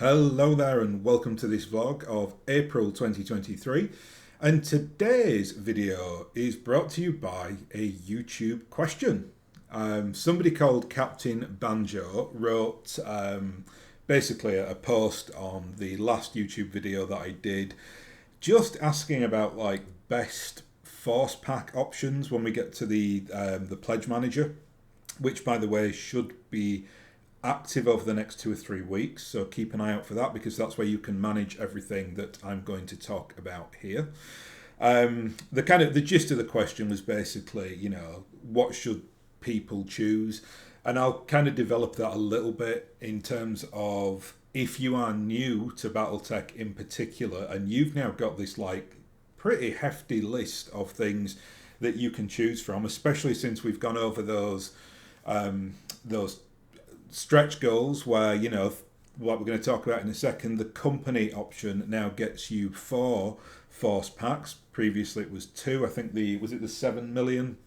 Hello there and welcome to this vlog of April 2023, and today's video is brought to you by a YouTube question. Somebody called Captain Banjo wrote basically a post on the last YouTube video that I did, just asking about like best force pack options when we get to the pledge manager, which by the way should be active over the next 2 or 3 weeks, so keep an eye out for that because that's where you can manage everything that I'm going to talk about here. The gist of the question was basically, what should people choose? And I'll kind of develop that a little bit in terms of if you are new to BattleTech in particular, and you've now got this like pretty hefty list of things that you can choose from, especially since we've gone over those stretch goals where, what we're going to talk about in a second, the company option now gets you 4 force packs. Previously it was 2. I think was it the 7 million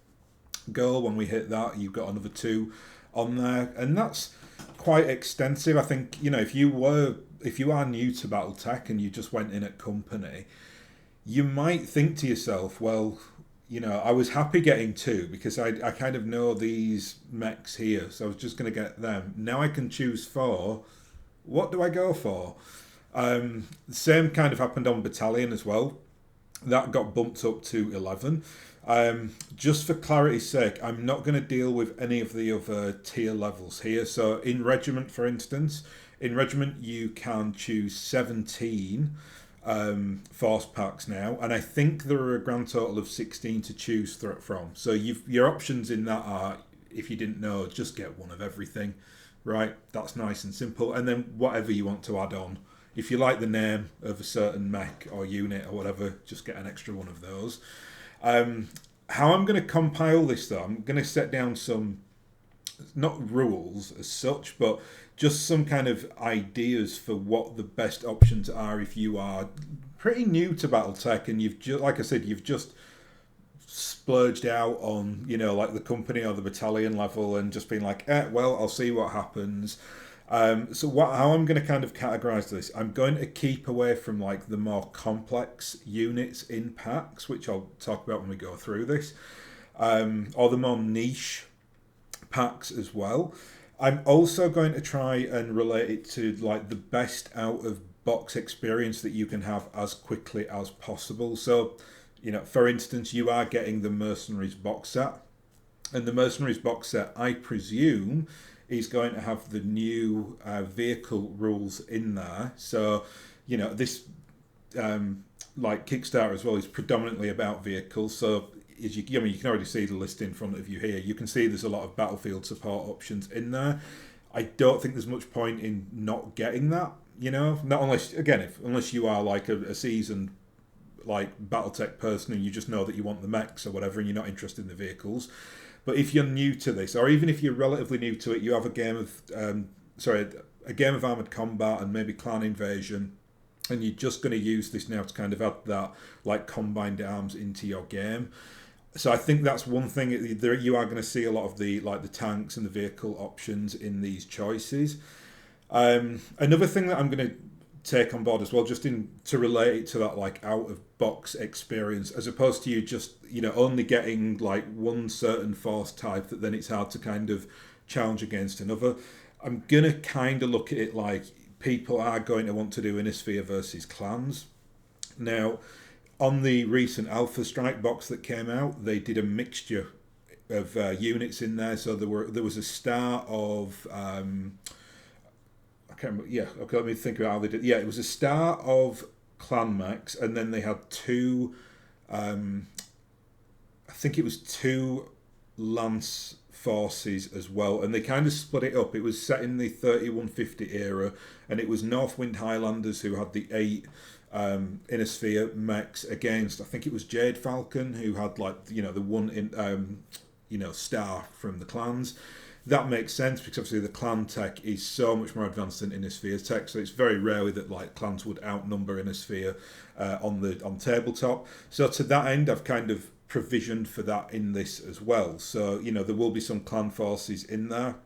goal? When we hit that, you've got another 2 on there, and that's quite extensive. I think, if you are new to BattleTech and you just went in at company, you might think to yourself, well, I was happy getting 2 because I kind of know these mechs here, so I was just going to get them. Now I can choose 4. What do I go for? The same kind of happened on Battalion as well. That got bumped up to 11. Just for clarity's sake, I'm not going to deal with any of the other tier levels here. So in Regiment, for instance, you can choose 17 force packs now, and I think there are a grand total of 16 to choose from. So your options in that are, if you didn't know, just get one of everything, right? That's nice and simple, and then whatever you want to add on. If you like the name of a certain mech or unit or whatever, just get an extra one of those. How I'm going to compile this though, I'm going to set down some, not rules as such, but just some kind of ideas for what the best options are if you are pretty new to BattleTech and you've just, like I said, you've just splurged out on, like the company or the battalion level and just been like, well, I'll see what happens. How I'm going to kind of categorize this, I'm going to keep away from like the more complex units in packs, which I'll talk about when we go through this, or the more niche packs as well. I'm also going to try and relate it to like the best out of box experience that you can have as quickly as possible. So, for instance, you are getting the Mercenaries box set, and the Mercenaries box set, I presume, is going to have the new vehicle rules in there. So, this like Kickstarter as well is predominantly about vehicles. So you can already see the list in front of you here. You can see there's a lot of battlefield support options in there. I don't think there's much point in not getting that, not unless you are like a seasoned like BattleTech person and you just know that you want the mechs or whatever and you're not interested in the vehicles. But if you're new to this, or even if you're relatively new to it, you have a game of armored combat and maybe clan invasion, and you're just going to use this now to kind of add that like combined arms into your game. So I think that's one thing. You are going to see a lot of the tanks and the vehicle options in these choices. Another thing that I'm going to take on board as well, just to relate it to that like out of box experience, as opposed to you just only getting like one certain force type that then it's hard to kind of challenge against another. I'm going to kind of look at it like people are going to want to do Innisphere versus clans. Now, on the recent Alpha Strike box that came out, they did a mixture of units in there. So there was a star of I can't remember. Yeah, okay. Let me think about how they did. Yeah, it was a star of clan mechs, and then they had 2. I think it was 2 lance forces as well, and they kind of split it up. It was set in the 3150 era, and it was Northwind Highlanders who had the 8 Innisphere mechs against, I think it was Jade Falcon who had like the one in star from the clans. That makes sense because obviously the clan tech is so much more advanced than Innisphere tech, so it's very rarely that like clans would outnumber Innisphere on tabletop. So to that end, I've kind of provisioned for that in this as well. So there will be some clan forces in there,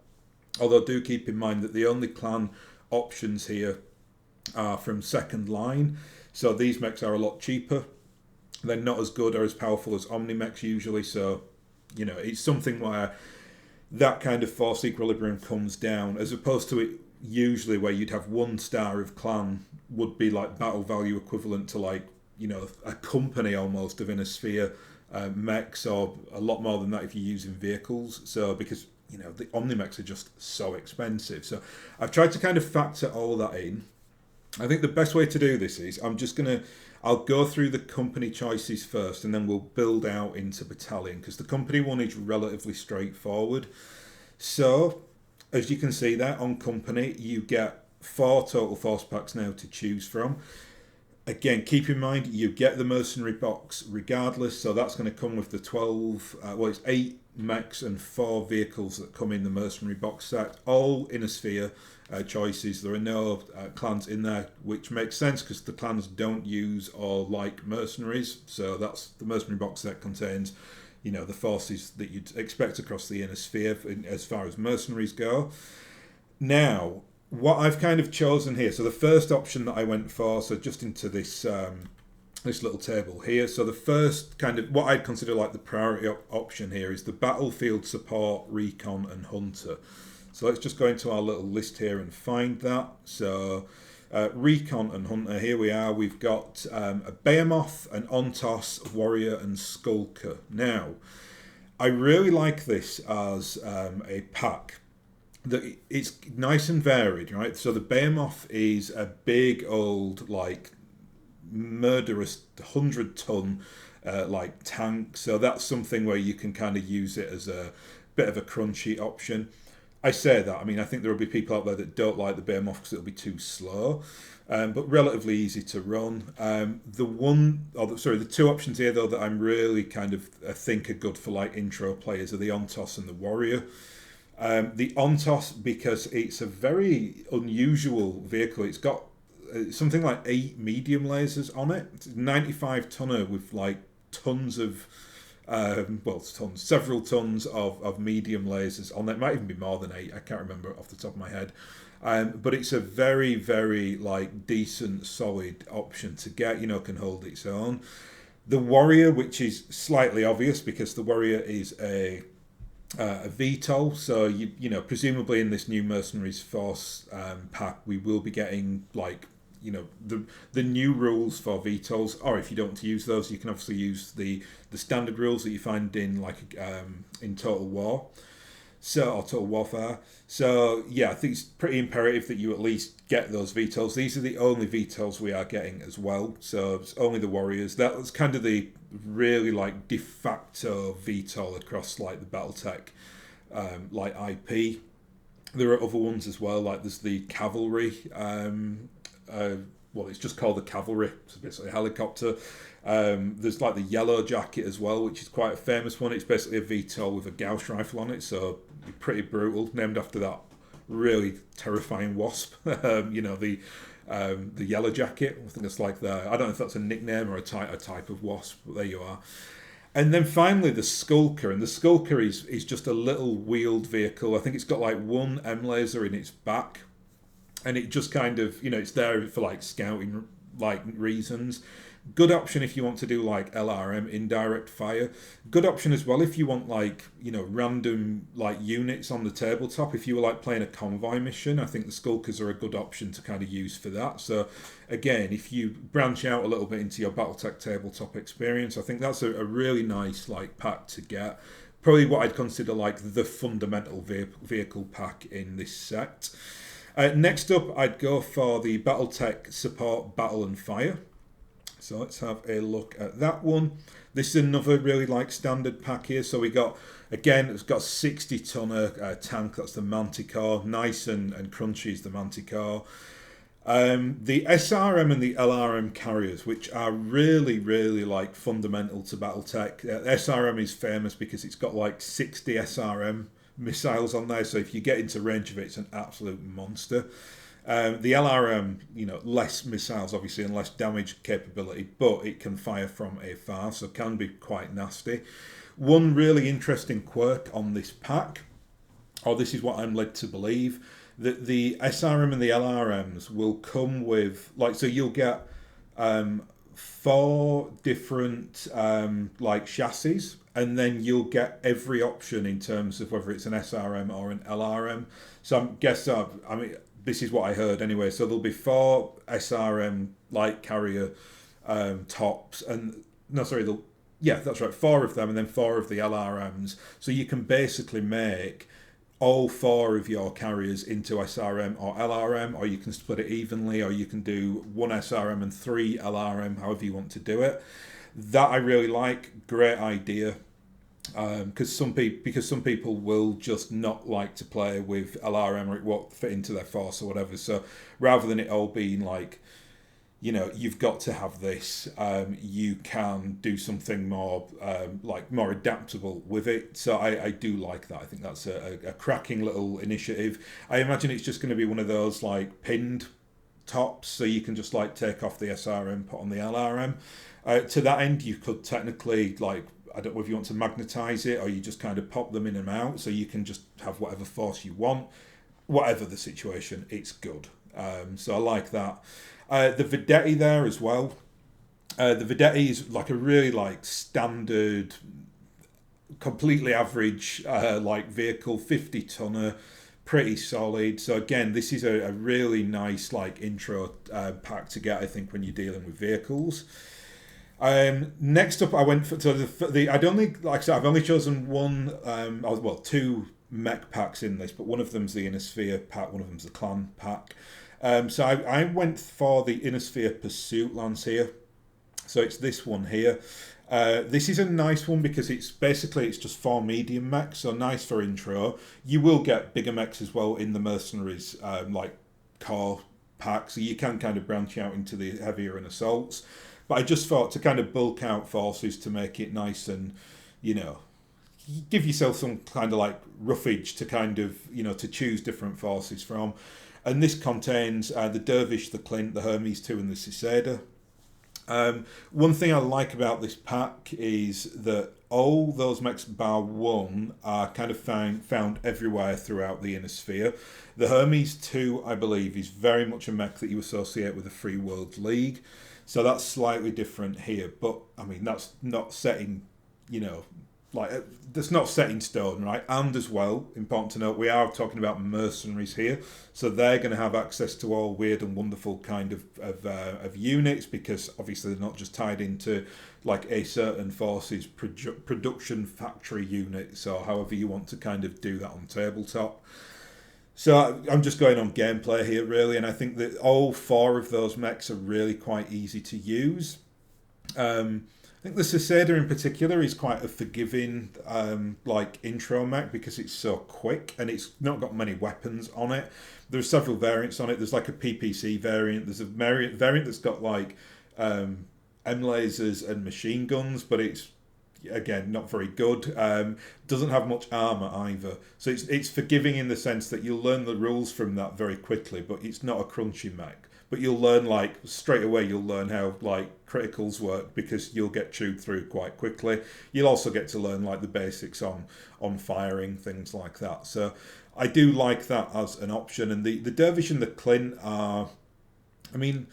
although do keep in mind that the only clan options here are from second line. So these mechs are a lot cheaper. They're not as good or as powerful as Omni mechs usually. So, it's something where that kind of force equilibrium comes down, as opposed to it usually where you'd have 1 star of clan would be like battle value equivalent to like, a company almost of Inner Sphere mechs, or a lot more than that if you're using vehicles. So because the Omnimex are just so expensive. So I've tried to kind of factor all that in. I think the best way to do this is I'll go through the company choices first, and then we'll build out into Battalion, because the company one is relatively straightforward. So as you can see there on company, you get 4 total force packs now to choose from. Again, keep in mind you get the Mercenary box regardless, so that's going to come with the 8 mechs and 4 vehicles that come in the Mercenary box set, all Inner Sphere choices. There are no clans in there, which makes sense because the clans don't use or like mercenaries. So that's the Mercenary box set contains, the forces that you'd expect across the Inner Sphere as far as mercenaries go. Now, what I've kind of chosen here, so the first option that I went for, so just into this this little table here. So the first kind of what I'd consider like the priority option here is the battlefield support, recon, and hunter. So let's just go into our little list here and find that. So recon and hunter, here we are. We've got a Behemoth, an Ontos, warrior, and skulker. Now, I really like this as a pack. It's nice and varied, right? So the Behemoth is a big old, like, murderous 100-ton like tank. So that's something where you can kind of use it as a bit of a crunchy option. I say that, I mean, I think there will be people out there that don't like the Behemoth because it'll be too slow, but relatively easy to run. The 2 options here, though, that I'm really kind of think are good for like intro players are the Ontos and the warrior. The Ontos, because it's a very unusual vehicle. It's got something like 8 medium lasers on it. It's a 95 tonner with like tons of, several tons of medium lasers on it. It might even be more than 8. I can't remember off the top of my head. But it's a very, very like decent, solid option to get. Can hold its own. The warrior, which is slightly obvious because the warrior is a VTOL, so presumably in this new Mercenaries Force pack we will be getting like the new rules for VTOLs, or if you don't want to use those, you can obviously use the standard rules that you find in like in Total War, or Total Warfare. So yeah, I think it's pretty imperative that you at least get those VTOLs. These are the only VTOLs we are getting as well, so it's only the warriors. That's kind of the really like de facto VTOL across like the BattleTech like IP. There are other ones as well, like there's the cavalry. It's just called the cavalry. It's basically a helicopter. There's like the yellow jacket as well, which is quite a famous one. It's basically a VTOL with a Gauss rifle on it, so pretty brutal. Named after that really terrifying wasp. The yellow jacket. I think it's like I don't know if that's a nickname or a type of wasp, but there you are. And then finally the Skulker, and the Skulker is just a little wheeled vehicle. I think it's got like 1 M laser in its back, and it just kind of, it's there for like scouting like reasons. Good option if you want to do like LRM, indirect fire. Good option as well if you want like, random like units on the tabletop. If you were like playing a convoy mission, I think the Skulkers are a good option to kind of use for that. So again, if you branch out a little bit into your BattleTech tabletop experience, I think that's a really nice like pack to get. Probably what I'd consider like the fundamental vehicle pack in this set. Next up, I'd go for the BattleTech Support Battle and Fire. So let's have a look at that one. This is another really like standard pack here. So we got, again, it's got 60 tonner tank. That's the Manticore. Nice and crunchy is the Manticore. The SRM and the LRM carriers, which are really, really like fundamental to BattleTech. SRM is famous because it's got like 60 SRM missiles on there. So if you get into range of it, it's an absolute monster. The LRM, less missiles obviously and less damage capability, but it can fire from afar, so can be quite nasty. One really interesting quirk on this pack, or this is what I'm led to believe, The SRM and the LRMs will come with like, so you'll get four different like chassis, and then you'll get every option in terms of whether it's an SRM or an LRM. So I mean, this is what I heard anyway. So there'll be four SRM light carrier tops, and no, sorry, yeah, that's right, four of them, and then four of the LRMs. So you can basically make all four of your carriers into SRM or LRM, or you can split it evenly, or you can do one SRM and three LRM, however you want to do it. That I really like. Great idea. Because some people will just not like to play with LRM, or it won't fit into their force or whatever. So rather than it all being like, you've got to have this, you can do something more like more adaptable with it. So I do like that. I think that's a cracking little initiative. I imagine it's just going to be one of those like pinned tops, so you can just like take off the SRM, put on the LRM. To that end, you could technically, like, I don't know if you want to magnetize it, or you just kind of pop them in and out, so you can just have whatever force you want. Whatever the situation, it's good. So I like that. The Vedetti there as well. The Vedetti is like a really like standard, completely average like vehicle, 50 tonner, pretty solid. So again, this is a really nice like intro pack to get, I think, when you're dealing with vehicles. Next up, I went for I'd only, like I said, I've only chosen one, two mech packs in this, but one of them's the Inner Sphere pack, one of them's the Clan pack. So I went for the Inner Sphere Pursuit Lance here. So it's this one here. This is a nice one because it's just four medium mechs, so nice for intro. You will get bigger mechs as well in the Mercenaries like core pack, so you can kind of branch out into the heavier and assaults. But I just thought to kind of bulk out forces to make it nice and, give yourself some kind of like roughage to kind of, to choose different forces from. And this contains the Dervish, the Clint, the Hermes 2 and the Cicada. One thing I like about this pack is that all those mechs bar one are kind of found everywhere throughout the Inner Sphere. The Hermes 2, I believe, is very much a mech that you associate with the Free World League. So that's slightly different here. But, I mean, that's not setting, that's not set in stone, right? And as well, important to note, we are talking about mercenaries here, so they're going to have access to all weird and wonderful kind of units, because obviously they're not just tied into like a certain force's production factory units, or however you want to kind of do that on tabletop. So I'm just going on gameplay here, really, and I think that all four of those mechs are really quite easy to use. I think the Cicada in particular is quite a forgiving like intro mech because it's so quick and it's not got many weapons on it. There's several variants on it. There's like a PPC variant. There's a variant that's got like M lasers and machine guns, but it's again not very good. Doesn't have much armor either, so it's forgiving in the sense that you'll learn the rules from that very quickly, but it's not a crunchy mech. But you'll learn like straight away. You'll learn how like criticals work because you'll get chewed through quite quickly. You'll also get to learn like the basics on firing, things like that. So I do like that as an option. And the Dervish and the Clint are, I mean,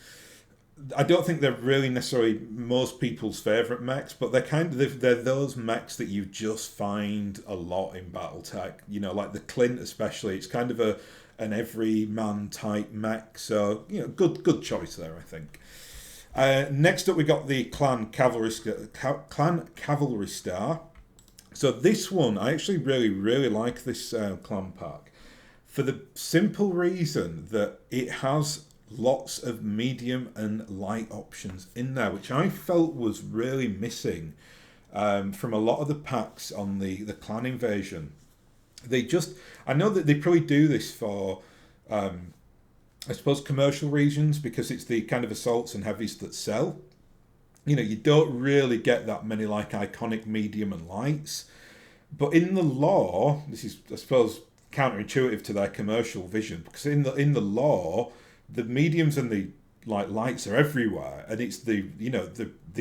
I don't think they're really necessarily most people's favourite mechs, but they're those mechs that you just find a lot in BattleTech. Like the Clint especially. It's kind of an everyman type mech, so good choice there, I think. Next up, we got the Clan Cavalry Star. So this one, I actually really like this clan pack for the simple reason that it has lots of medium and light options in there, which I felt was really missing from a lot of the packs on the clan invasion. I know that they probably do this for, I suppose, commercial regions because it's the kind of assaults and heavies that sell. You don't really get that many like iconic medium and lights. But in the lore, this is, I suppose, counterintuitive to their commercial vision, because in the lore, the mediums and the lights are everywhere, and it's the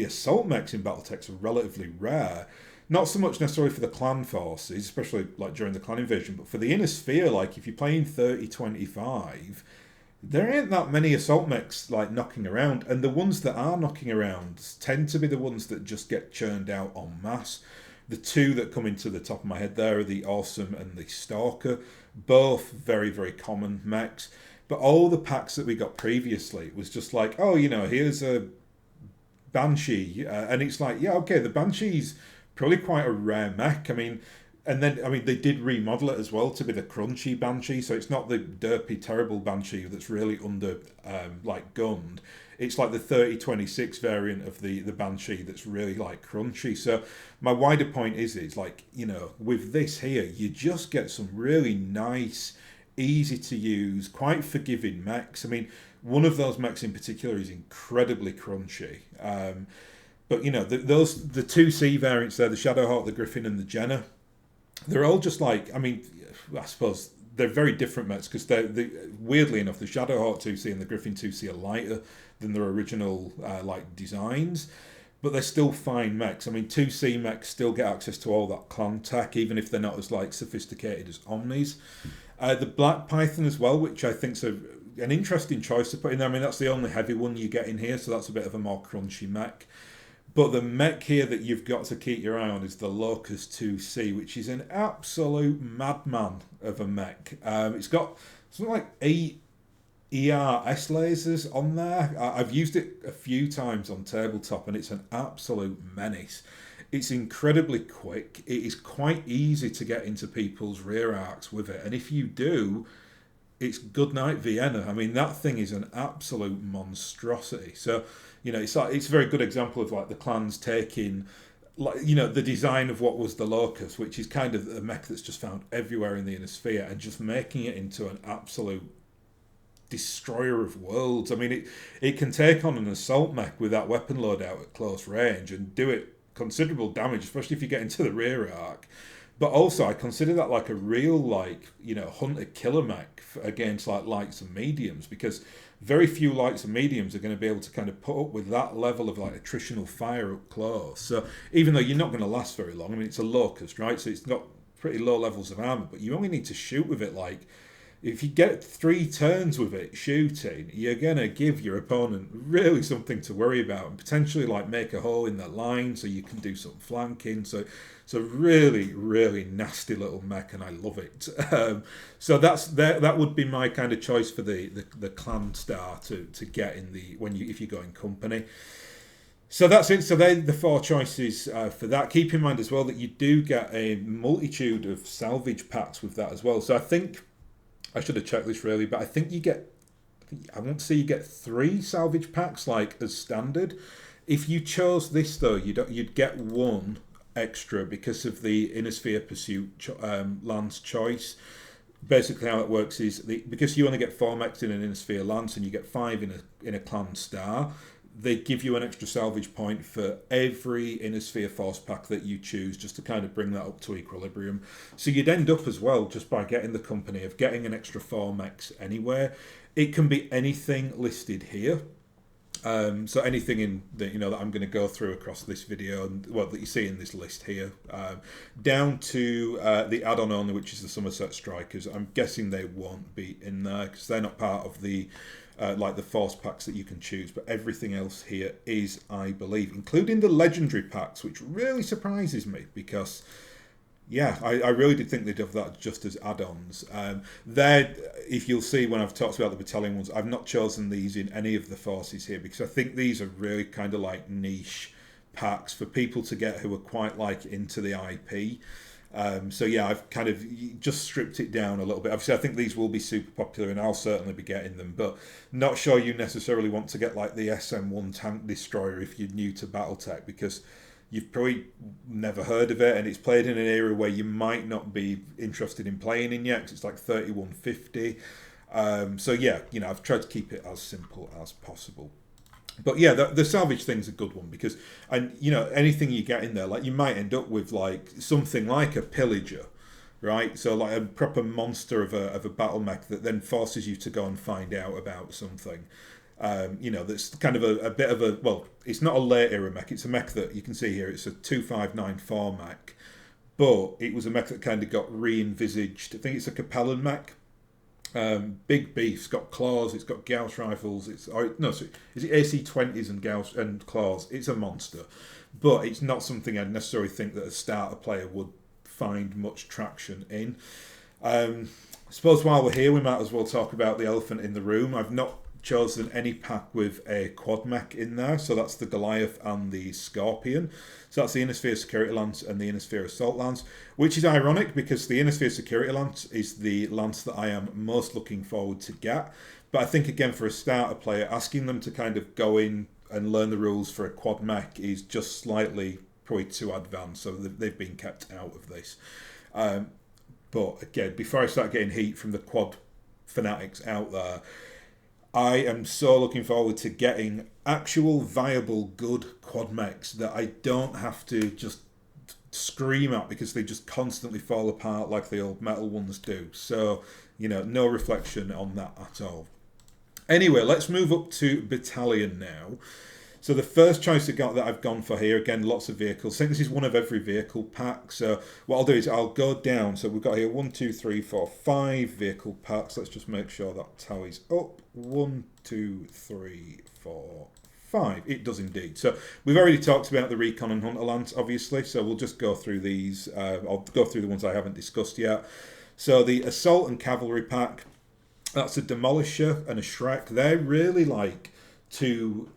assault mechs in BattleTech are relatively rare. not so much necessarily for the clan forces, especially like during the clan invasion, but for the inner sphere, like if you're playing 30-25, there ain't that many assault mechs like knocking around, and the ones that are knocking around tend to be the ones that just get churned out en masse. The two that come into the top of my head there are the Awesome and the Stalker, both very, very common mechs. But all the packs that we got previously was just like, oh, here's a Banshee, and it's like, yeah, okay, the Banshee's probably quite a rare mech. They did remodel it as well to be the crunchy Banshee, so it's not the derpy, terrible Banshee that's really under gunned. It's like the 30-26 variant of the Banshee that's really like crunchy. So my wider point is like, with this here, you just get some really nice, easy to use, quite forgiving mechs. One of those mechs in particular is incredibly crunchy. But the two C variants there, the Shadowhawk, the Griffin, and the Jenner, they're all just like, I suppose they're very different mechs because weirdly enough, the Shadowhawk 2C and the Griffin 2C are lighter than their original designs, but they're still fine mechs. 2C mechs still get access to all that clan tech, even if they're not as sophisticated as Omnis. The Black Python as well, which I think's an interesting choice to put in there. That's the only heavy one you get in here, so that's a bit of a more crunchy mech. But the mech here that you've got to keep your eye on is the Locust 2C, which is an absolute madman of a mech. It's got something like 8 ERS lasers on there. I've used it a few times on tabletop, and it's an absolute menace. It's incredibly quick. It is quite easy to get into people's rear arcs with it, and if you do, it's goodnight Vienna. That thing is an absolute monstrosity. So, it's a very good example of the clans taking, the design of what was the Locust, which is kind of a mech that's just found everywhere in the inner sphere, and just making it into an absolute destroyer of worlds. It can take on an assault mech with that weapon loadout at close range and do it considerable damage, especially if you get into the rear arc. But also, I consider that like a real hunter killer mech against lights and mediums, because very few lights and mediums are going to be able to kind of put up with that level of attritional fire up close. So even though you're not going to last very long, it's a Locust, right? So it's got pretty low levels of armor, but you only need to shoot with it if you get 3 turns with it shooting, you're going to give your opponent really something to worry about, and potentially make a hole in their line so you can do some flanking. So it's a really, really nasty little mech, and I love it. So that would be my kind of choice for the clan star to get in if you go in company. So that's it. So they're the 4 choices for that. Keep in mind as well that you do get a multitude of salvage packs with that as well. So I think I should have checked this really, but I think I want to say you get 3 salvage packs as standard. If you chose this though, you'd get 1 extra because of the Inner Sphere Pursuit lance choice. Basically how it works is because you only get 4 mechs in an Inner Sphere lance and you get 5 in a clan star, they give you an extra salvage point for every Inner Sphere Force pack that you choose, just to kind of bring that up to equilibrium. So you'd end up as well, just by getting the company, of getting an extra 4 mechs anywhere. It can be anything listed here. So anything in that I'm going to go through across this video, and that you see in this list here, down to the add-on only, which is the Somerset Strikers. I'm guessing they won't be in there because they're not part of the the force packs that you can choose, but everything else here is, I believe, including the legendary packs, which really surprises me because I really did think they'd have that just as add-ons. If you'll see when I've talked about the battalion ones, I've not chosen these in any of the forces here because I think these are really kind of niche packs for people to get who are quite into the IP. I've kind of just stripped it down a little bit. Obviously, I think these will be super popular and I'll certainly be getting them, but not sure you necessarily want to get the SM1 tank destroyer if you're new to BattleTech, because you've probably never heard of it and it's played in an era where you might not be interested in playing in yet because it's 3150. I've tried to keep it as simple as possible. But the salvage thing's a good one because, anything you get in there, you might end up with something like a pillager, right? So a proper monster of a battle mech that then forces you to go and find out about something. That's kind of a bit of a, well, it's not a late era mech. It's a mech that you can see here. It's a 2594 mech, but it was a mech that kind of got re-envisaged. I think it's a Capellan mech. Big beef. It's got claws. It's got Gauss rifles. Is it AC-20s and Gauss and claws? It's a monster, but it's not something I'd necessarily think that a starter player would find much traction in. I suppose while we're here, we might as well talk about the elephant in the room. I've not chosen any pack with a quad mech in there, so that's the Goliath and the Scorpion. So that's the Innisphere Security Lance and the Innisphere Assault Lance, which is ironic because the Innisphere Security Lance is the lance that I am most looking forward to get. But I think, again, for a starter player, asking them to kind of go in and learn the rules for a quad mech is just slightly probably too advanced, so they've been kept out of this. But again, before I start getting heat from the quad fanatics out there, I am so looking forward to getting actual viable good quad mechs that I don't have to just scream at because they just constantly fall apart like the old metal ones do. So, no reflection on that at all. Anyway, let's move up to Battalion now. So the first choice that I've gone for here, again, lots of vehicles. I think this is one of every vehicle pack. So what I'll do is I'll go down. So we've got here 1, 2, 3, 4, 5 vehicle packs. Let's just make sure that tallies up. 1, 2, 3, 4, 5. It does indeed. So we've already talked about the Recon and Hunter Lance, obviously. So we'll just go through these. I'll go through the ones I haven't discussed yet. So the Assault and Cavalry pack, that's a Demolisher and a Shrek. They're really like to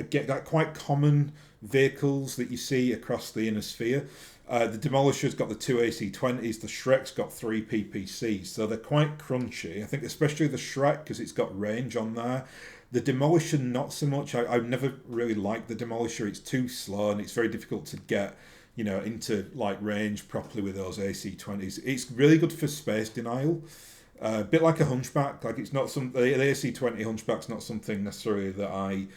get that quite common vehicles that you see across the inner sphere. The Demolisher's got the 2 AC-20s, the Shrek's got 3 PPCs, so they're quite crunchy. I think especially the Shrek, because it's got range on there. The Demolisher, not so much. I've never really liked the Demolisher. It's too slow and it's very difficult to get into like range properly with those AC-20s. It's really good for space denial. A bit like a Hunchback. Like it's not the AC-20 Hunchback's not something necessarily that I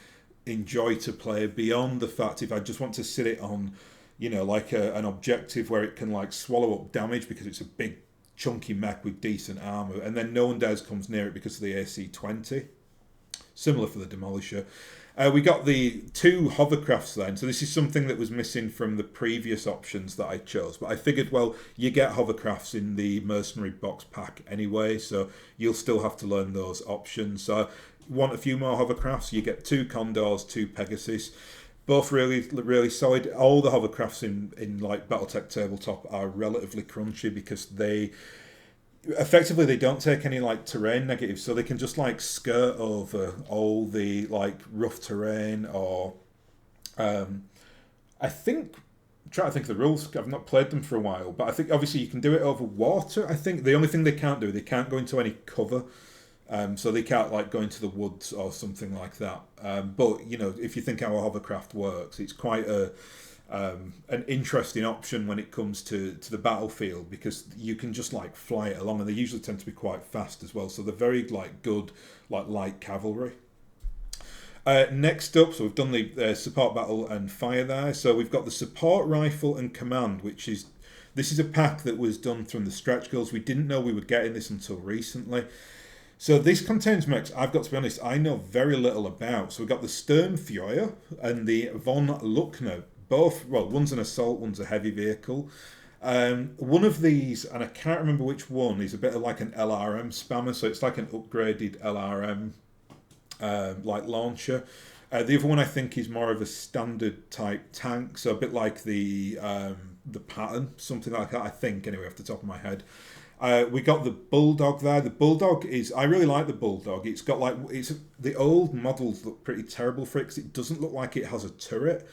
enjoy to play beyond the fact if I just want to sit it on like an objective where it can like swallow up damage because it's a big chunky mech with decent armor, and then no one comes near it because of the AC-20. Similar for the Demolisher. We got the 2 hovercrafts then, so this is something that was missing from the previous options that I chose, but I figured, well, you get hovercrafts in the Mercenary box pack anyway, so you'll still have to learn those options. So want a few more hovercrafts, you get 2 Condors, 2 Pegasus, both really solid. All the hovercrafts in like BattleTech tabletop are relatively crunchy because they don't take any like terrain negatives, so they can just like skirt over all the like rough terrain. Or I think, I'm trying to think of the rules, I've not played them for a while, but I think obviously you can do it over water. I think the only thing they can't do, they can't go into any cover. So they can't like go into the woods or something like that. But if you think how a hovercraft works, it's quite an interesting option when it comes to the battlefield because you can just like fly it along, and they usually tend to be quite fast as well. So they're very like good like light cavalry. Next up, so we've done the support battle and fire there. So we've got the support rifle and command, this is a pack that was done from the stretch goals. We didn't know we were getting this until recently. So this contains mechs I've got to be honest, I know very little about. So we've got the Sturmfeuer and the von Luckner. Both, well, one's an assault, one's a heavy vehicle. One of these, and I can't remember which one, is a bit of like an LRM spammer. So it's like an upgraded LRM like launcher. The other one I think is more of a standard type tank. So a bit like the Pattern, something like that, I think, anyway, off the top of my head. We got the Bulldog there. The Bulldog I really like the Bulldog. It's got like, the old models look pretty terrible for it because it doesn't look like it has a turret.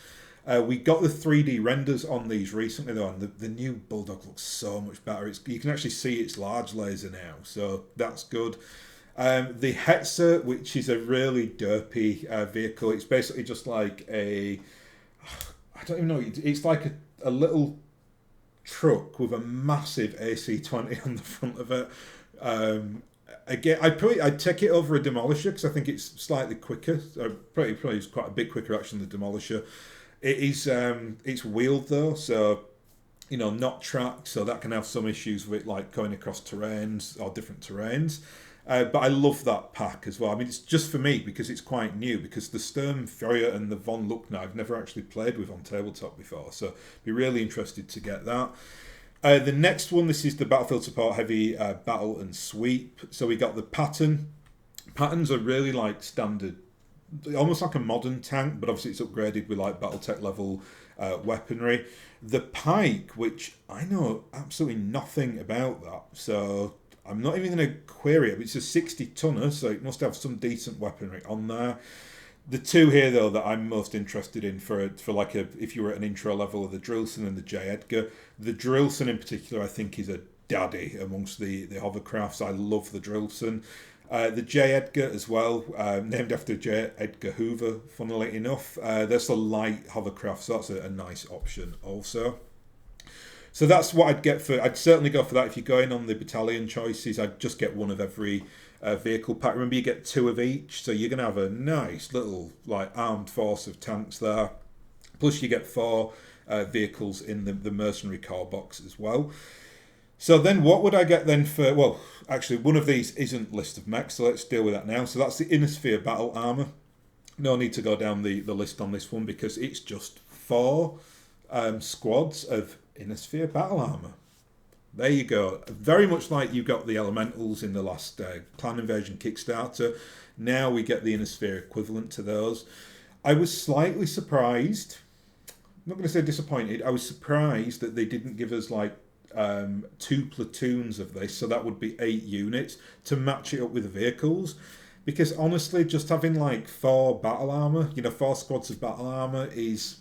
We got the 3D renders on these recently though, and the new Bulldog looks so much better. You can actually see its large laser now, so that's good. The Hetzer, which is a really derpy vehicle. It's basically just like I don't even know, it's like a little truck with a massive AC-20 on the front of it. Again, I'd take it over a Demolisher because I think it's slightly quicker. Probably is quite a bit quicker actually than the Demolisher. It is it's wheeled though, so not tracked, so that can have some issues with like going across terrains or different terrains. But I love that pack as well. I mean, it's just for me because it's quite new. Because the Sturmfeuer and the Von Luckner I've never actually played with on tabletop before, so be really interested to get that. The next one, this is the Battlefield Support Heavy Battle and Sweep. So we got the pattern. Patterns are really like standard, almost like a modern tank, but obviously it's upgraded with like BattleTech level weaponry. The pike, which I know absolutely nothing about that, so I'm not even going to query it, but it's a 60 tonner, so it must have some decent weaponry on there. The two here, though, that I'm most interested in for like if you were at an intro level, are the Drillson and the J. Edgar. The Drillson in particular, I think, is a daddy amongst the hovercrafts. I love the Drillson. The J. Edgar as well, named after J. Edgar Hoover, funnily enough. That's a light hovercraft, so that's a nice option also. So that's what I'd get for. I'd certainly go for that if you're going on the battalion choices. I'd just get one of every vehicle pack. Remember, you get two of each, so you're going to have a nice little like armed force of tanks there. Plus, you get four vehicles in the mercenary core box as well. So then what would I get then for... Well, actually, one of these isn't list of mechs, so let's deal with that now. So that's the Inner Sphere Battle Armour. No need to go down the list on this one because it's just four squads of Inner Sphere Battle Armour. There you go. Very much like you got the Elementals in the last Clan Invasion Kickstarter. Now we get the Inner Sphere equivalent to those. I was slightly surprised. I'm not going to say disappointed. I was surprised that they didn't give us like 2 platoons of this, so that would be 8 units to match it up with the vehicles, because honestly just having like 4 battle armor, 4 squads of battle armor is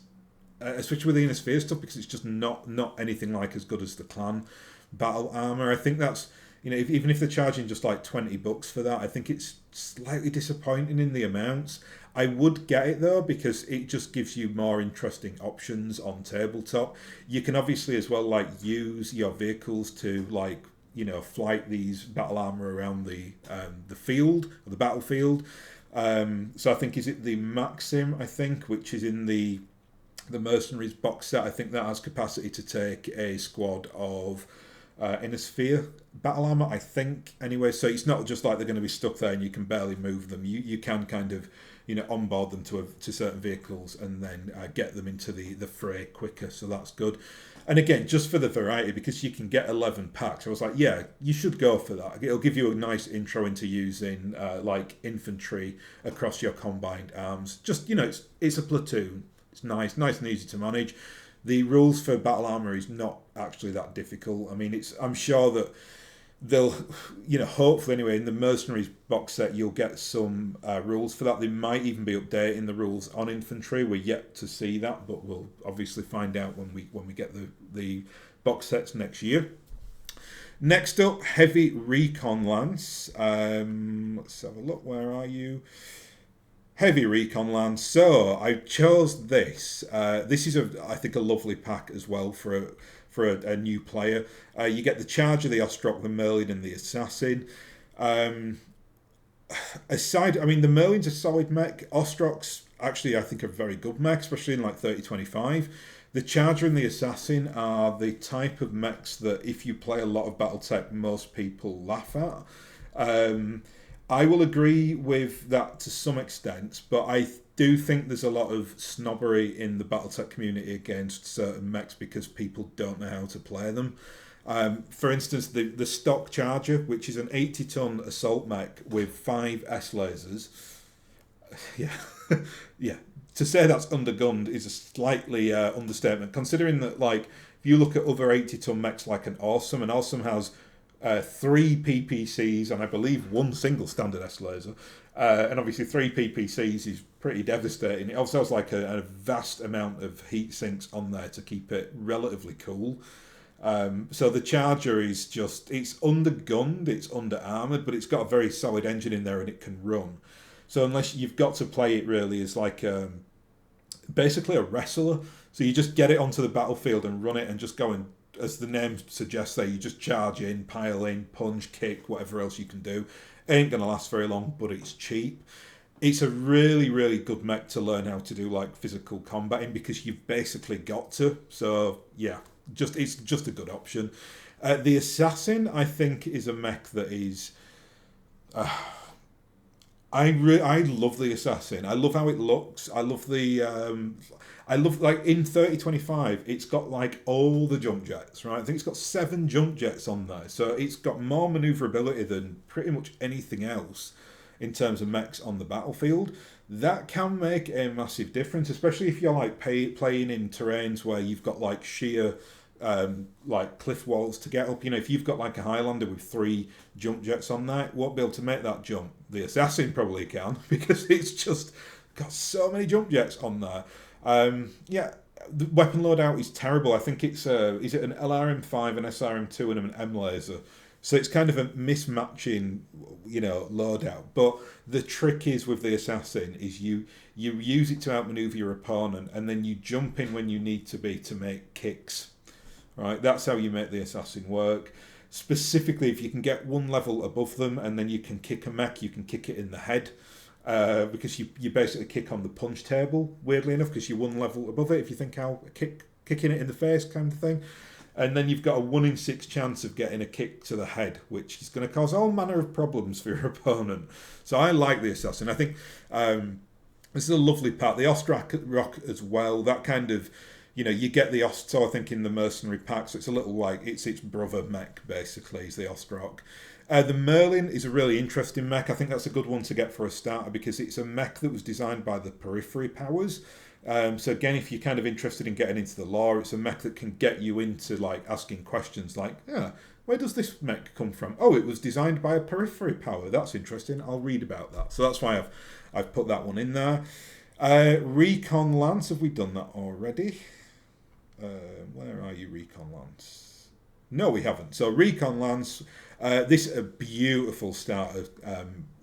especially with the Inner Sphere stuff, because it's just not anything like as good as the clan battle armor. I think that's, even if they're charging just like $20 for that, I think it's slightly disappointing in the amounts. I would get it though, because it just gives you more interesting options on tabletop. You can obviously as well like use your vehicles to like flight these battle armor around the field or the battlefield. So I think, is it the Maxim, I think, which is in the Mercenaries box set? I think that has capacity to take a squad of Inner Sphere battle armor, I think, anyway. So it's not just like they're going to be stuck there and you can barely move them. You can kind of onboard them to certain vehicles and then get them into the fray quicker, so that's good. And again, just for the variety, because you can get 11 packs, I was like, yeah, you should go for that. It'll give you a nice intro into using like infantry across your combined arms. Just, it's a platoon. It's nice and easy to manage. The rules for battle armor is not actually that difficult. I mean, I'm sure that they'll, hopefully anyway, in the Mercenaries box set, you'll get some rules for that. They might even be updating the rules on infantry. We're yet to see that, but we'll obviously find out when we get the box sets next year. Next up, Heavy Recon Lance. Let's have a look. Where are you? Heavy Recon Lance. So I chose this. This is I think a lovely pack as well for a new player. You get the Charger, the Ostrock, the Merlin, and the Assassin. The Merlin's a solid mech. Ostrocks actually I think are very good mech, especially in like 3025. The Charger and the Assassin are the type of mechs that if you play a lot of BattleTech, most people laugh at. I will agree with that to some extent, but I do think there's a lot of snobbery in the BattleTech community against certain mechs because people don't know how to play them. For instance, the stock Charger, which is an 80-ton assault mech with 5 S-lasers. Yeah, yeah. To say that's undergunned is a slightly understatement, considering that, like, if you look at other 80-ton mechs like an Awesome has 3 PPCs and I believe 1 single standard S-laser. And obviously 3 PPCs is pretty devastating. It also has like a vast amount of heat sinks on there to keep it relatively cool. So the Charger is just, it's undergunned, it's under-armoured, but it's got a very solid engine in there and it can run. So unless you've got to play it really as like basically a wrestler. So you just get it onto the battlefield and run it and just go and, as the name suggests there, you just charge in, pile in, punch, kick, whatever else you can do. It ain't going to last very long, but it's cheap. It's a really, really good mech to learn how to do like physical combating because you've basically got to. So yeah, it's just a good option. The Assassin, I think, is a mech that is I love the assassin. I love how it looks. I love the I love like in 3025 it's got like all the jump jets, right? I think it's got 7 jump jets on there. So it's got more maneuverability than pretty much anything else in terms of mechs on the battlefield. That can make a massive difference, especially if you're like playing in terrains where you've got like sheer like cliff walls to get up. You know, if you've got like a Highlander with 3 jump jets on there, won't be able to make that jump. The assassin probably can because it's just got so many jump jets on there. Yeah, the weapon loadout is terrible. I think it's is it an LRM5, an SRM2, and an M laser. So it's kind of a mismatching, you know, loadout. But the trick is with the assassin is you use it to outmaneuver your opponent, and then you jump in when you need to be to make kicks. Right, that's how you make the assassin work. Specifically, if you can get 1 level above them, and then you can kick a mech, you can kick it in the head. Because you basically kick on the punch table, weirdly enough, because you're 1 level above it. If you think how kicking it in the face kind of thing, and then you've got a 1 in 6 chance of getting a kick to the head, which is going to cause all manner of problems for your opponent. So I like the assassin. I think this is a lovely part. The Ostrock as well. That kind of, you know, you get the Osto, I think, in the Mercenary pack, so it's a little like it's its brother mech basically. Is the Ostrock. The Merlin is a really interesting mech. I think that's a good one to get for a starter because it's a mech that was designed by the Periphery Powers. So again, if you're kind of interested in getting into the lore, it's a mech that can get you into like asking questions like, yeah, where does this mech come from? Oh, it was designed by a Periphery Power. That's interesting. I'll read about that. So that's why I've put that one in there. Recon Lance, have we done that already? Where are you, Recon Lance? No, we haven't. So Recon Lance. This is a beautiful starter,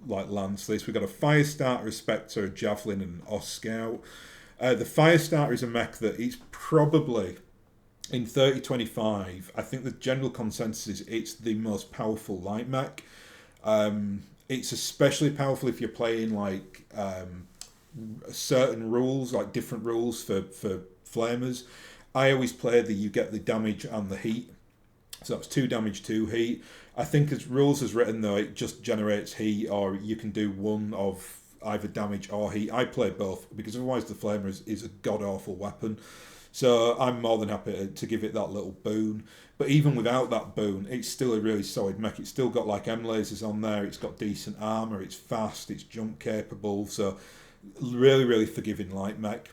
like Lance. This we've got a Fire Starter, a Spectre, a Javelin, and an Os Scout. The Fire Starter is a mech that it's probably in 3025. I think the general consensus is it's the most powerful light mech. It's especially powerful if you're playing like certain rules, like different rules for flamers. I always play you get the damage and the heat. So that's 2 damage, 2 heat. I think as rules as written though, it just generates heat, or you can do one of either damage or heat. I play both because otherwise the flamer is a god awful weapon. So I'm more than happy to give it that little boon. But even without that boon, it's still a really solid mech. It's still got like M lasers on there. It's got decent armor. It's fast. It's jump capable. So really, really forgiving light mech.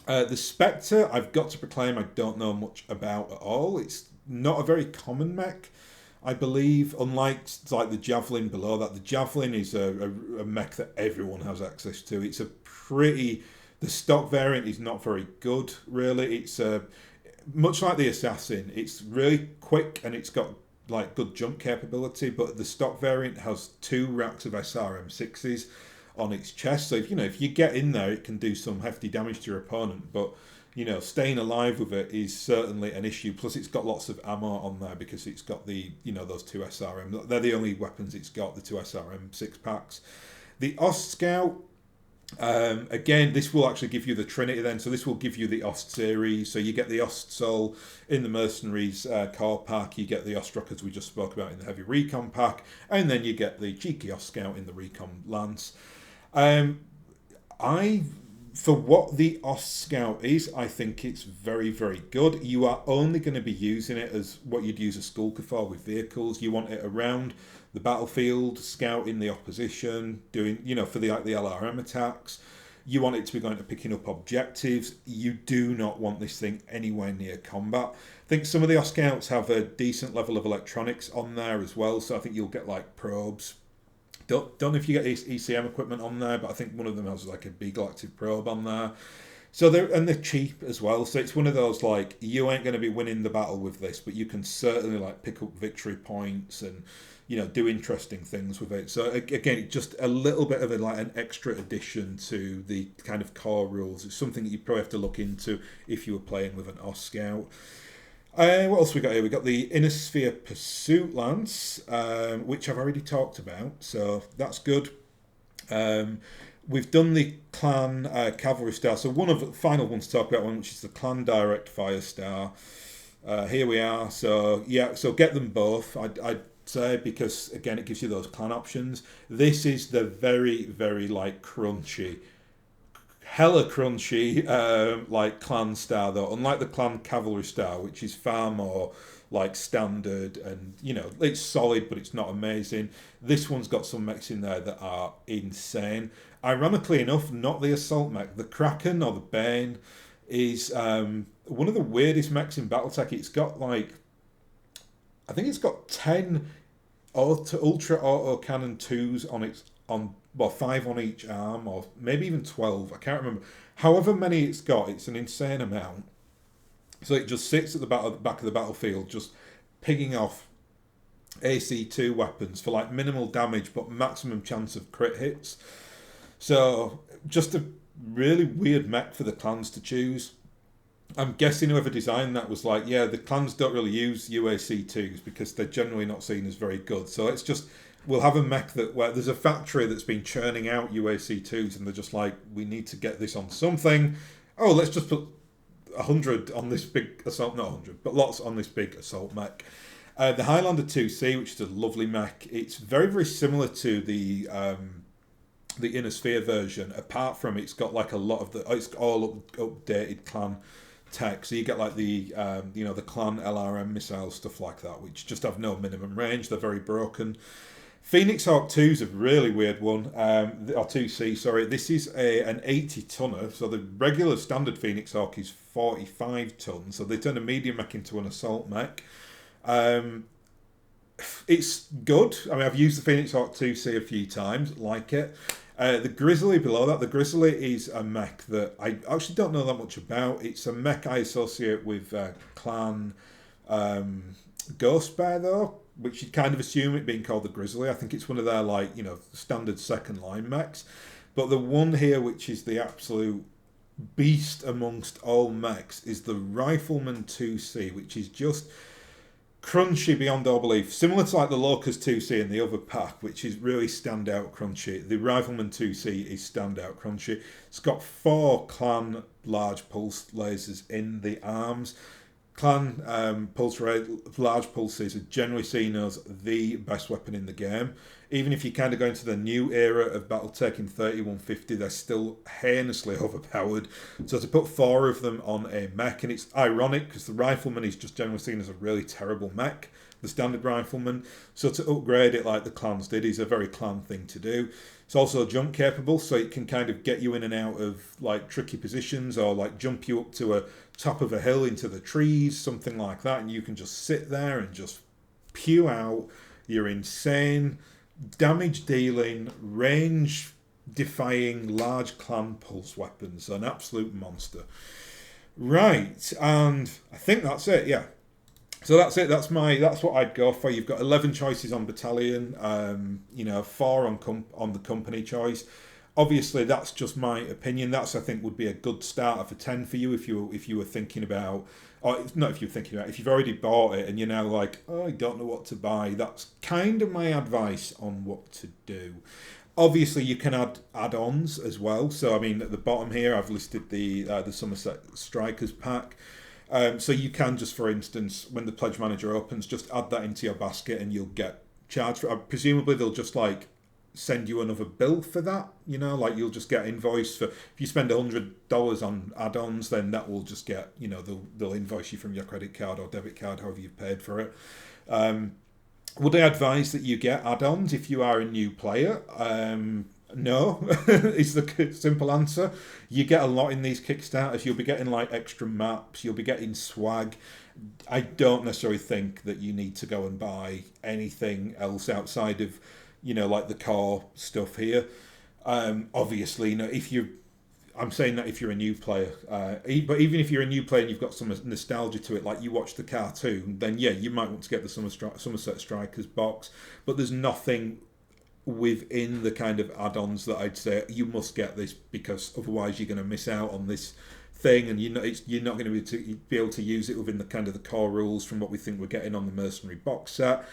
The Spectre, I've got to proclaim I don't know much about at all. It's not a very common mech, I believe. Unlike like the Javelin below that, the Javelin is a mech that everyone has access to. It's a pretty... The stock variant is not very good, really. It's much like the Assassin. It's really quick and it's got like good jump capability, but the stock variant has 2 racks of SRM6s on its chest. So if you get in there, it can do some hefty damage to your opponent, but staying alive with it is certainly an issue. Plus, it's got lots of ammo on there because it's got the those 2 SRM. They're the only weapons it's got, the 2 SRM 6-packs. The Ost Scout, again, this will actually give you the Trinity then. So this will give you the Ost series. So you get the Ost Soul in the Mercenaries core pack. You get the Ostrock, as we just spoke about, in the Heavy Recon pack, and then you get the cheeky Ost Scout in the Recon Lance. For what the Ost Scout is, I think it's very, very good. You are only going to be using it as what you'd use a Skulker for with vehicles. You want it around the battlefield, scouting the opposition, doing, for the LRM attacks. You want it to be going to picking up objectives. You do not want this thing anywhere near combat. I think some of the Ost Scouts have a decent level of electronics on there as well, so I think you'll get like probes. Don't know if you get ECM equipment on there, but I think one of them has like a Beagle active probe on there. So they're cheap as well. So it's one of those like you ain't going to be winning the battle with this, but you can certainly like pick up victory points and do interesting things with it. So again, just a little bit of an extra addition to the kind of core rules. It's something that you probably have to look into if you were playing with an Ost Scout. What else we got here? We got the Inner Sphere Pursuit Lance, which I've already talked about, so that's good. We've done the Clan Cavalry Star, so one of the final ones to talk about, which is the Clan Direct Fire Star. Here we are. So yeah, so get them both. I say, because again it gives you those clan options. This is the very, very like crunchy, hella crunchy like clan star though, unlike the clan cavalry star, which is far more like standard, and it's solid but it's not amazing. This one's got some mechs in there that are insane. Ironically enough, not the assault mech, the Kraken or the Bane is one of the weirdest mechs in BattleTech. It's got like, I think it's got 10 ultra auto cannon 2s on its, on well, 5 on each arm, or maybe even 12, I can't remember. However many it's got, it's an insane amount. So it just sits at the back of the battlefield, just picking off AC2 weapons for like minimal damage but maximum chance of crit hits. So just a really weird mech for the clans to choose. I'm guessing whoever designed that was like, yeah, the clans don't really use UAC2s because they're generally not seen as very good. So it's just, we'll have a mech that where there's a factory that's been churning out UAC2s and they're just like, we need to get this on something. Oh, let's just put 100 on this big assault, not 100, but lots on this big assault mech. The Highlander 2C, which is a lovely mech, it's very, very similar to the Inner Sphere version, apart from it's got like a lot of it's all updated clan tech. So you get like the the clan LRM missiles, stuff like that, which just have no minimum range. They're very broken. Phoenix Hawk 2 is a really weird one, or 2C, sorry. This is an 80 tonner, so the regular standard Phoenix Hawk is 45 tons, so they turn a medium mech into an assault mech. It's good. I mean, I've used the Phoenix Hawk 2C a few times, like it. The Grizzly below that, the Grizzly is a mech that I actually don't know that much about. It's a mech I associate with Clan Ghost Bear, though, which you'd kind of assume it being called the Grizzly. I think it's one of their, like, standard second line mechs. But the one here, which is the absolute beast amongst all mechs, is the Rifleman 2C, which is just crunchy beyond all belief. Similar to like the Locust 2C in the other pack, which is really standout crunchy. The Rifleman 2C is standout crunchy. It's got 4 clan large pulse lasers in the arms. Clan large pulses are generally seen as the best weapon in the game. Even if you kind of go into the new era of BattleTech in 3150, they're still heinously overpowered. So to put 4 of them on a mech, and it's ironic because the Rifleman is just generally seen as a really terrible mech, the standard Rifleman. So to upgrade it like the clans did is a very clan thing to do. It's also jump capable, so it can kind of get you in and out of like tricky positions, or like jump you up to a top of a hill into the trees, something like that, and you can just sit there and just pew out your insane damage dealing, range defying large clan pulse weapons. An absolute monster. Right, and I think that's it, yeah. So that's it. That's what I'd go for. You've got 11 choices on Battalion. 4 on the company choice. Obviously, that's just my opinion. That's, I think, would be a good starter for 10 for you if you were thinking about, or not if you're thinking about, if you've already bought it and you're now like, oh, I don't know what to buy. That's kind of my advice on what to do. Obviously, you can add add-ons as well. So, I mean, at the bottom here, I've listed the Somerset Strikers pack. So you can just, for instance, when the Pledge Manager opens, just add that into your basket and you'll get charged for it. Presumably, they'll just like send you another bill for that. Like you'll just get invoiced for, if you spend $100 on add-ons, then that will just get, they'll invoice you from your credit card or debit card, however you've paid for it. Would I advise that you get add-ons if you are a new player? No, is the simple answer. You get a lot in these Kickstarters. You'll be getting like extra maps. You'll be getting swag. I don't necessarily think that you need to go and buy anything else outside of, like the core stuff here. Obviously, I'm saying that if you're a new player, but even if you're a new player and you've got some nostalgia to it, like you watch the cartoon, then yeah, you might want to get the Somerset Strikers box. But there's nothing within the kind of add-ons that I'd say you must get this, because otherwise you're going to miss out on this thing, and you're not going to be able to use it within the kind of the core rules from what we think we're getting on the Mercenary box set.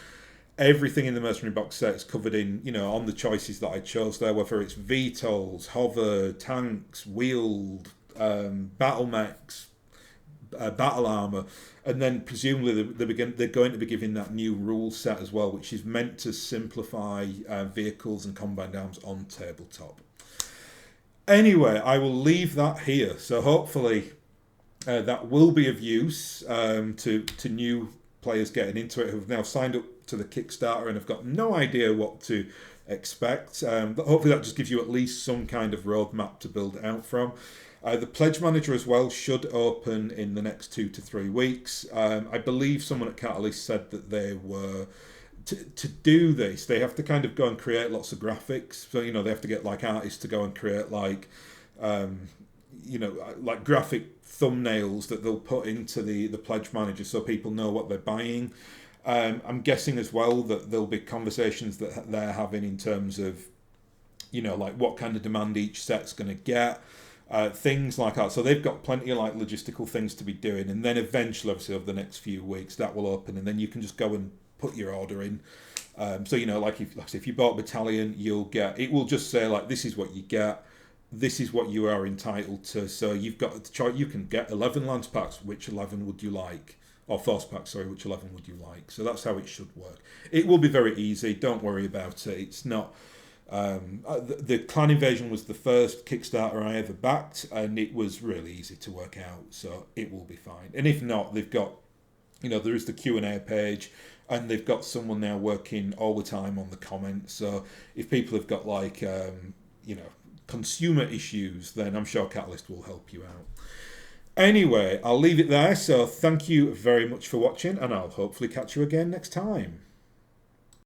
Everything in the Mercenary box set is covered in, on the choices that I chose there, whether it's VTOLs, hover, tanks, wheeled, battle mechs, battle armor, and then presumably they're going to be giving that new rule set as well, which is meant to simplify vehicles and combined arms on tabletop. Anyway, I will leave that here. So hopefully that will be of use to new players getting into it who've now signed up to the Kickstarter and have got no idea what to expect. But hopefully that just gives you at least some kind of roadmap to build it out from. The Pledge Manager as well should open in the next 2 to 3 weeks. I believe someone at Catalyst said that they were... To do this, they have to kind of go and create lots of graphics. So, they have to get like artists to go and create like, like graphic thumbnails that they'll put into the Pledge Manager so people know what they're buying. I'm guessing as well that there'll be conversations that they're having in terms of, like what kind of demand each set's going to get. Things like that. So they've got plenty of like logistical things to be doing. And then eventually, obviously, over the next few weeks, that will open. And then you can just go and put your order in. So, like if you bought Battalion, it will just say like, this is what you get. This is what you are entitled to. So you've got to try, you can get 11 Lance packs. Which 11 would you like? Or Force packs, sorry, which 11 would you like? So that's how it should work. It will be very easy. Don't worry about it. It's not... the Clan Invasion was the first Kickstarter I ever backed, and it was really easy to work out, so it will be fine. And if not, they've got, there is the Q&A page, and they've got someone now working all the time on the comments. So if people have got like, consumer issues, then I'm sure Catalyst will help you out. Anyway, I'll leave it there. So thank you very much for watching, and I'll hopefully catch you again next time.